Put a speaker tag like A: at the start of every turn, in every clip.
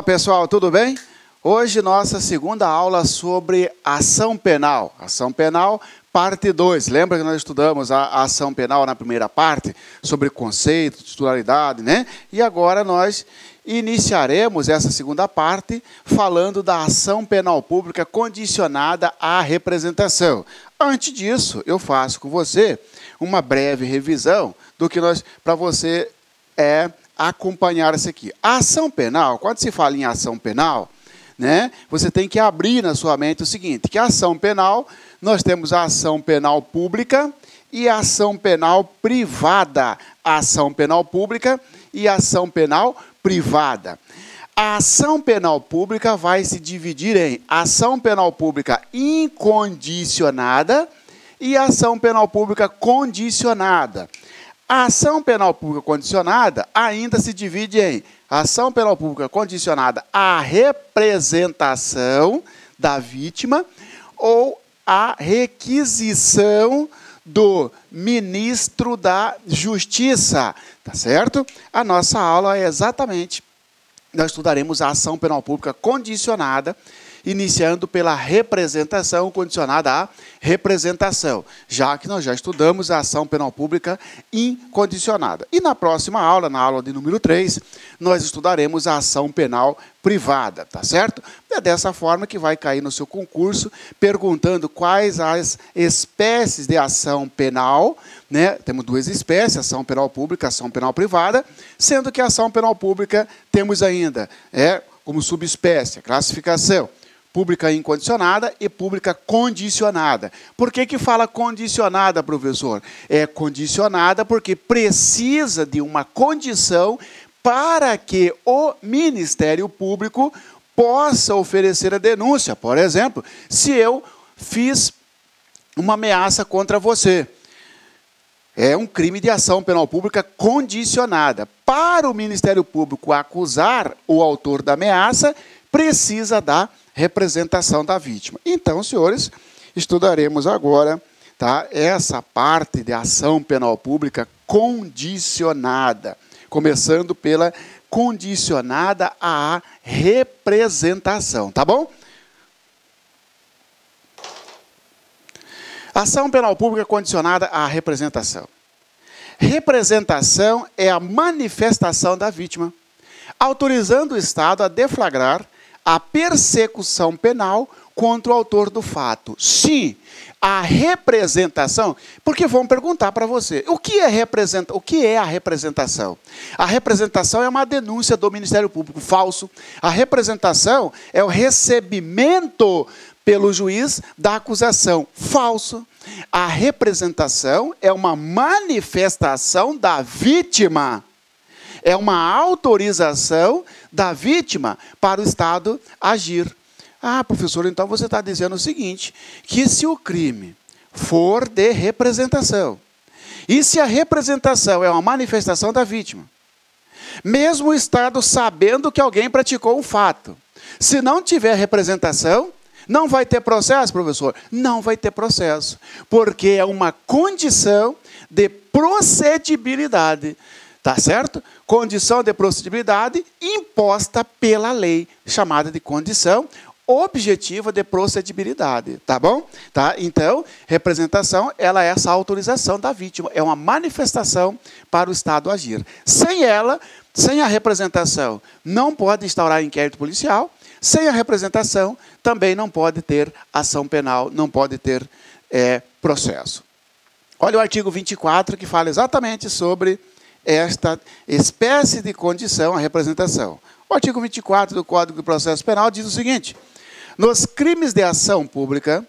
A: Olá pessoal, tudo bem? Hoje nossa segunda aula sobre ação penal. Ação penal, parte 2. Lembra que nós estudamos a ação penal na primeira parte? Sobre conceito, titularidade, né? E agora nós iniciaremos essa segunda parte falando da ação penal pública condicionada à representação. Antes disso, eu faço com você uma breve revisão do que para você acompanhar isso aqui. A ação penal, quando se fala em ação penal, né, você tem que abrir na sua mente o seguinte, que a ação penal, nós temos a ação penal pública e a ação penal privada. A ação penal pública e a ação penal privada. A ação penal pública vai se dividir em ação penal pública incondicionada e ação penal pública condicionada. A ação penal pública condicionada ainda se divide em ação penal pública condicionada à representação da vítima ou à requisição do ministro da Justiça, tá certo? A nossa aula é exatamente, nós estudaremos a ação penal pública condicionada, iniciando pela representação condicionada à representação, já que nós já estudamos a ação penal pública incondicionada. E na próxima aula, na aula de número 3, nós estudaremos a ação penal privada, tá certo? É dessa forma que vai cair no seu concurso, perguntando quais as espécies de ação penal, né? Temos duas espécies, ação penal pública, ação penal privada, sendo que a ação penal pública temos ainda, como subespécie, a classificação, pública incondicionada e pública condicionada. Por que fala condicionada, professor? É condicionada porque precisa de uma condição para que o Ministério Público possa oferecer a denúncia. Por exemplo, se eu fiz uma ameaça contra você, é um crime de ação penal pública condicionada. Para o Ministério Público acusar o autor da ameaça, precisa da representação da vítima. Então, senhores, estudaremos agora, tá, essa parte de ação penal pública condicionada, começando pela condicionada à representação, tá bom? Ação penal pública condicionada à representação. Representação é a manifestação da vítima, autorizando o Estado a deflagrar a persecução penal contra o autor do fato. Sim, a representação, porque vão perguntar para você, o que é a representação? A representação é uma denúncia do Ministério Público, falso. A representação é o recebimento pelo juiz da acusação, falso. A representação é uma manifestação da vítima. É uma autorização da vítima para o Estado agir. Ah, professor, então você está dizendo o seguinte, que se o crime for de representação, e se a representação é uma manifestação da vítima, mesmo o Estado sabendo que alguém praticou um fato, se não tiver representação, não vai ter processo, professor? Não vai ter processo, porque é uma condição de procedibilidade. Tá certo? Condição de procedibilidade imposta pela lei, chamada de condição objetiva de procedibilidade, tá bom? Tá? Então, representação, ela é essa autorização da vítima, é uma manifestação para o Estado agir. Sem ela, sem a representação, não pode instaurar inquérito policial, sem a representação, também não pode ter ação penal, não pode ter processo. Olha o artigo 24, que fala exatamente sobre esta espécie de condição, a representação. O artigo 24 do Código de Processo Penal diz o seguinte, nos crimes de ação pública,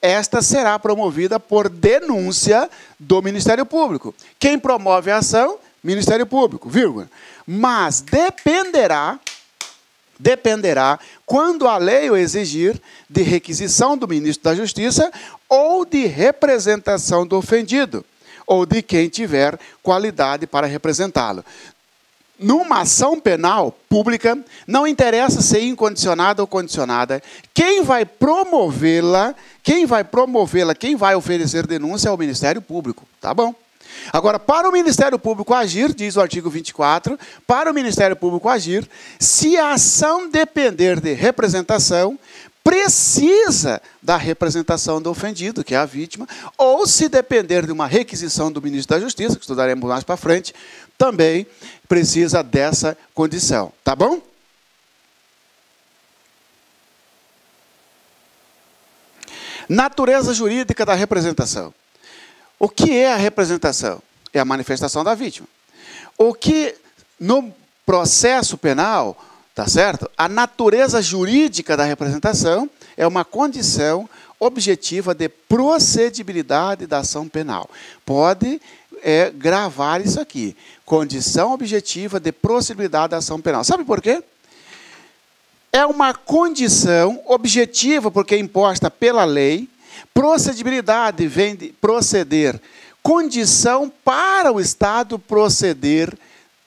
A: esta será promovida por denúncia do Ministério Público. Quem promove a ação? Ministério Público, vírgula. Mas dependerá, quando a lei o exigir, de requisição do ministro da Justiça ou de representação do ofendido, ou de quem tiver qualidade para representá-lo. Numa ação penal pública, não interessa ser incondicionada ou condicionada, quem vai promovê-la, quem vai oferecer denúncia é o Ministério Público, tá bom? Agora, para o Ministério Público agir, diz o artigo 24, para o Ministério Público agir, se a ação depender de representação, precisa da representação do ofendido, que é a vítima, ou se depender de uma requisição do ministro da Justiça, que estudaremos mais para frente, também precisa dessa condição. Tá bom? Natureza jurídica da representação. O que é a representação? É a manifestação da vítima. O que, no processo penal, tá certo? A natureza jurídica da representação é uma condição objetiva de procedibilidade da ação penal. Pode gravar isso aqui. Condição objetiva de procedibilidade da ação penal. Sabe por quê? É uma condição objetiva, porque é imposta pela lei. Procedibilidade vem de proceder. Condição para o Estado proceder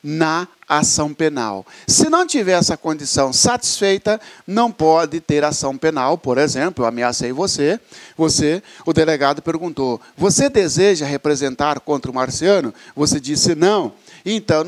A: na ação penal. Se não tiver essa condição satisfeita, não pode ter ação penal. Por exemplo, eu ameacei você, o delegado perguntou, você deseja representar contra o Marciano? Você disse não. Então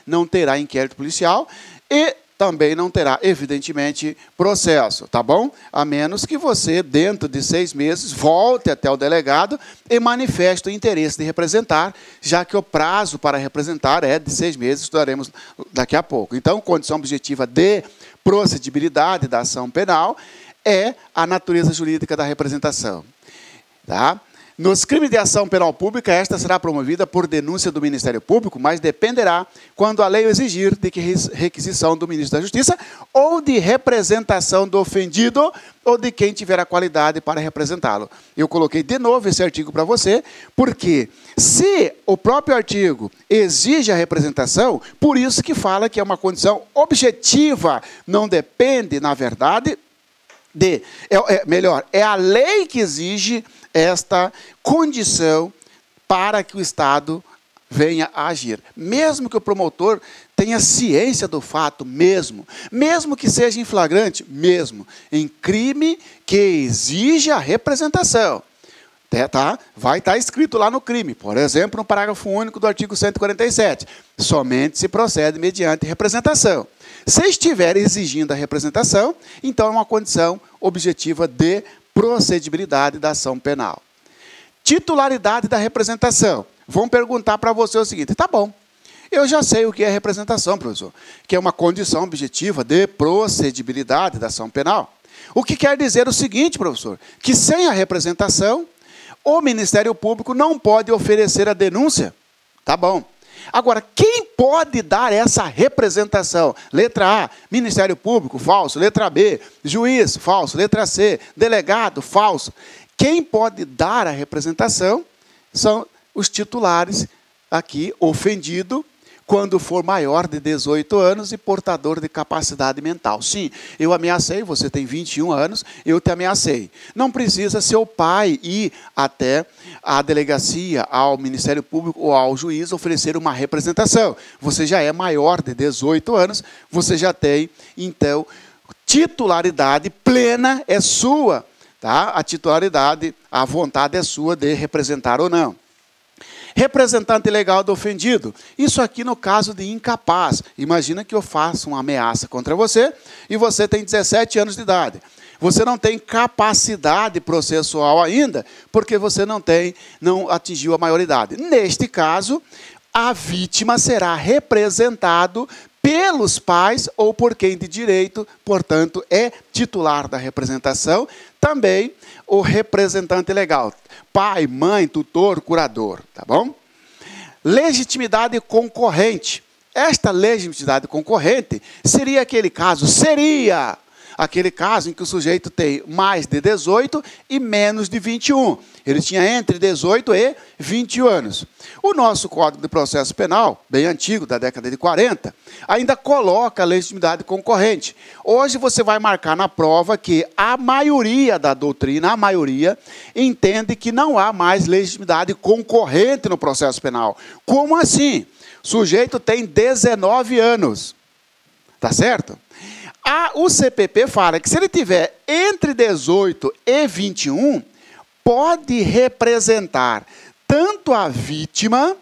A: não terá inquérito policial e também não terá, evidentemente, processo, tá bom? A menos que você, dentro de 6 meses, volte até o delegado e manifeste o interesse de representar, já que o prazo para representar é de 6 meses, estudaremos daqui a pouco. Então, condição objetiva de procedibilidade da ação penal é a natureza jurídica da representação. Tá? Nos crimes de ação penal pública, esta será promovida por denúncia do Ministério Público, mas dependerá, quando a lei o exigir, de que requisição do Ministro da Justiça ou de representação do ofendido ou de quem tiver a qualidade para representá-lo. Eu coloquei de novo esse artigo para você, porque se o próprio artigo exige a representação, por isso que fala que é uma condição objetiva, não depende, na verdade, é a lei que exige esta condição para que o Estado venha a agir. Mesmo que o promotor tenha ciência do fato, mesmo que seja em flagrante, mesmo, em crime que exige a representação. Tá? Vai estar escrito lá no crime, por exemplo, no parágrafo único do artigo 147. Somente se procede mediante representação. Se estiver exigindo a representação, então é uma condição objetiva de procedibilidade da ação penal. Titularidade da representação. Vão perguntar para você o seguinte, tá bom, eu já sei o que é representação, professor, que é uma condição objetiva de procedibilidade da ação penal. O que quer dizer o seguinte, professor, que sem a representação, o Ministério Público não pode oferecer a denúncia. Tá bom. Agora, quem pode dar essa representação? Letra A, Ministério Público, falso. Letra B, juiz, falso. Letra C, delegado, falso. Quem pode dar a representação são os titulares aqui, ofendido, quando for maior de 18 anos e portador de capacidade mental. Sim, eu ameacei, você tem 21 anos, eu te ameacei. Não precisa seu pai ir até a delegacia, ao Ministério Público ou ao juiz oferecer uma representação. Você já é maior de 18 anos, você já tem, então, titularidade plena é sua. Tá? A titularidade, a vontade é sua de representar ou não. Representante legal do ofendido. Isso aqui no caso de incapaz. Imagina que eu faço uma ameaça contra você e você tem 17 anos de idade. Você não tem capacidade processual ainda, porque você não atingiu a maioridade. Neste caso, a vítima será representado pelos pais ou por quem de direito, portanto, é titular da representação, também o representante legal, pai, mãe, tutor, curador, tá bom? Legitimidade concorrente. Esta legitimidade concorrente seria aquele caso em que o sujeito tem mais de 18 e menos de 21. Ele tinha entre 18 e 21 anos. O nosso Código de Processo Penal, bem antigo, da década de 40, ainda coloca a legitimidade concorrente. Hoje você vai marcar na prova que a maioria da doutrina, a maioria, entende que não há mais legitimidade concorrente no processo penal. Como assim? O sujeito tem 19 anos. Tá certo? O CPP fala que se ele tiver entre 18 e 21, pode representar tanto a vítima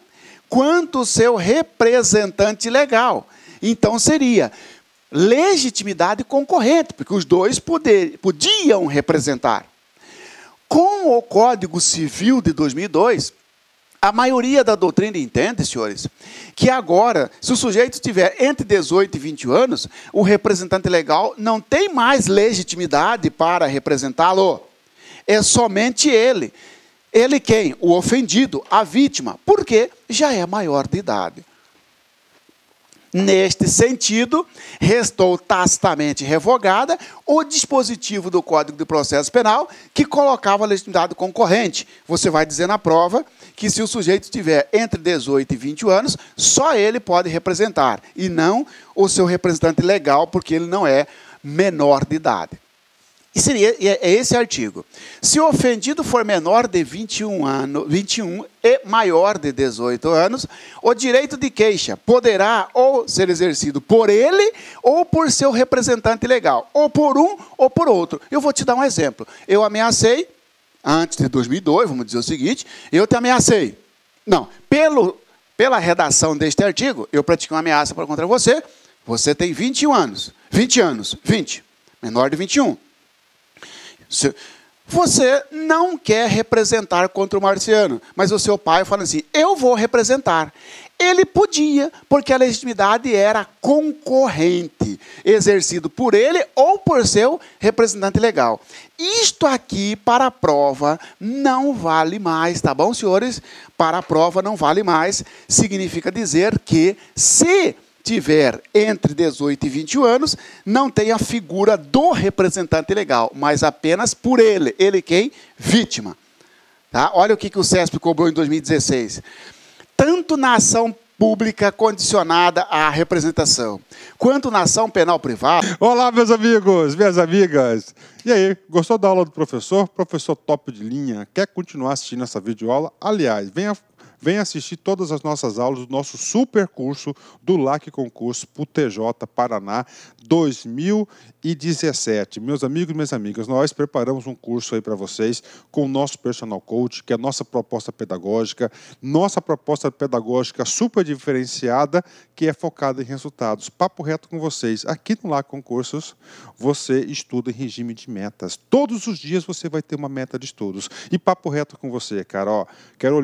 A: quanto o seu representante legal. Então seria legitimidade concorrente, porque os dois podiam representar. Com o Código Civil de 2002, a maioria da doutrina entende, senhores, que agora, se o sujeito tiver entre 18 e 20 anos, o representante legal não tem mais legitimidade para representá-lo. É somente ele. Ele quem? O ofendido, a vítima, porque já é maior de idade. Neste sentido, restou tacitamente revogada o dispositivo do Código de Processo Penal que colocava a legitimidade concorrente. Você vai dizer na prova que se o sujeito tiver entre 18 e 20 anos, só ele pode representar, e não o seu representante legal, porque ele não é menor de idade. E seria esse artigo. Se o ofendido for menor de 21 e maior de 18 anos, o direito de queixa poderá ou ser exercido por ele ou por seu representante legal, ou por um ou por outro. Eu vou te dar um exemplo. Eu ameacei, antes de 2002, vamos dizer o seguinte, eu te ameacei. Não, pela redação deste artigo, eu pratiquei uma ameaça contra você, você tem 21 anos, 20, menor de 21. Você não quer representar contra o Marciano, mas o seu pai fala assim, eu vou representar. Ele podia, porque a legitimidade era concorrente, exercido por ele ou por seu representante legal. Isto aqui, para a prova, não vale mais, tá bom, senhores? Para a prova não vale mais, significa dizer que se tiver entre 18 e 21 anos, não tem a figura do representante legal, mas apenas por ele. Ele quem? Vítima. Tá? Olha o que o CESP cobrou em 2016. Tanto na ação pública condicionada à representação, quanto na ação penal privada.
B: Olá, meus amigos, minhas amigas. E aí, gostou da aula do professor? Professor top de linha. Quer continuar assistindo essa videoaula? Aliás, venha assistir todas as nossas aulas do nosso super curso do LAC Concurso para o TJ Paraná 2017. Meus amigos e minhas amigas, nós preparamos um curso aí para vocês com o nosso personal coach, que é a nossa proposta pedagógica super diferenciada, que é focada em resultados. Papo reto com vocês. Aqui no LAC Concursos, você estuda em regime de metas. Todos os dias você vai ter uma meta de estudos. E papo reto com você, cara, ó, quero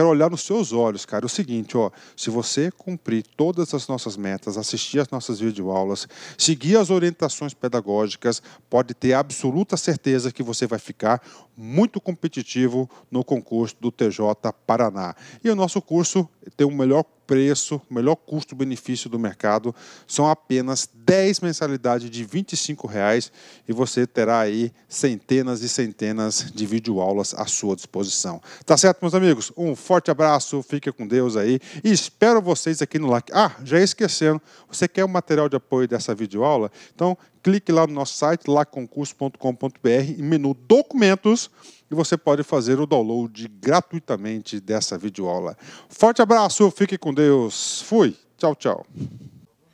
B: olhar nos seus olhos, cara, o seguinte, ó, se você cumprir todas as nossas metas, assistir as nossas videoaulas, seguir as orientações pedagógicas, pode ter absoluta certeza que você vai ficar muito competitivo no concurso do TJ Paraná. E o nosso curso tem o melhor preço, melhor custo-benefício do mercado, são apenas 10 mensalidades de R$ 25,00 e você terá aí centenas e centenas de videoaulas à sua disposição. Tá certo, meus amigos? Um forte abraço, fique com Deus aí e espero vocês aqui no LAC. Ah, já ia esquecendo, você quer o material de apoio dessa videoaula? Então, clique lá no nosso site, lacconcurso.com.br, em menu Documentos, e você pode fazer o download gratuitamente dessa videoaula. Forte abraço, fique com Deus. Fui. Tchau, tchau.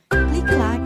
C: Clique lá.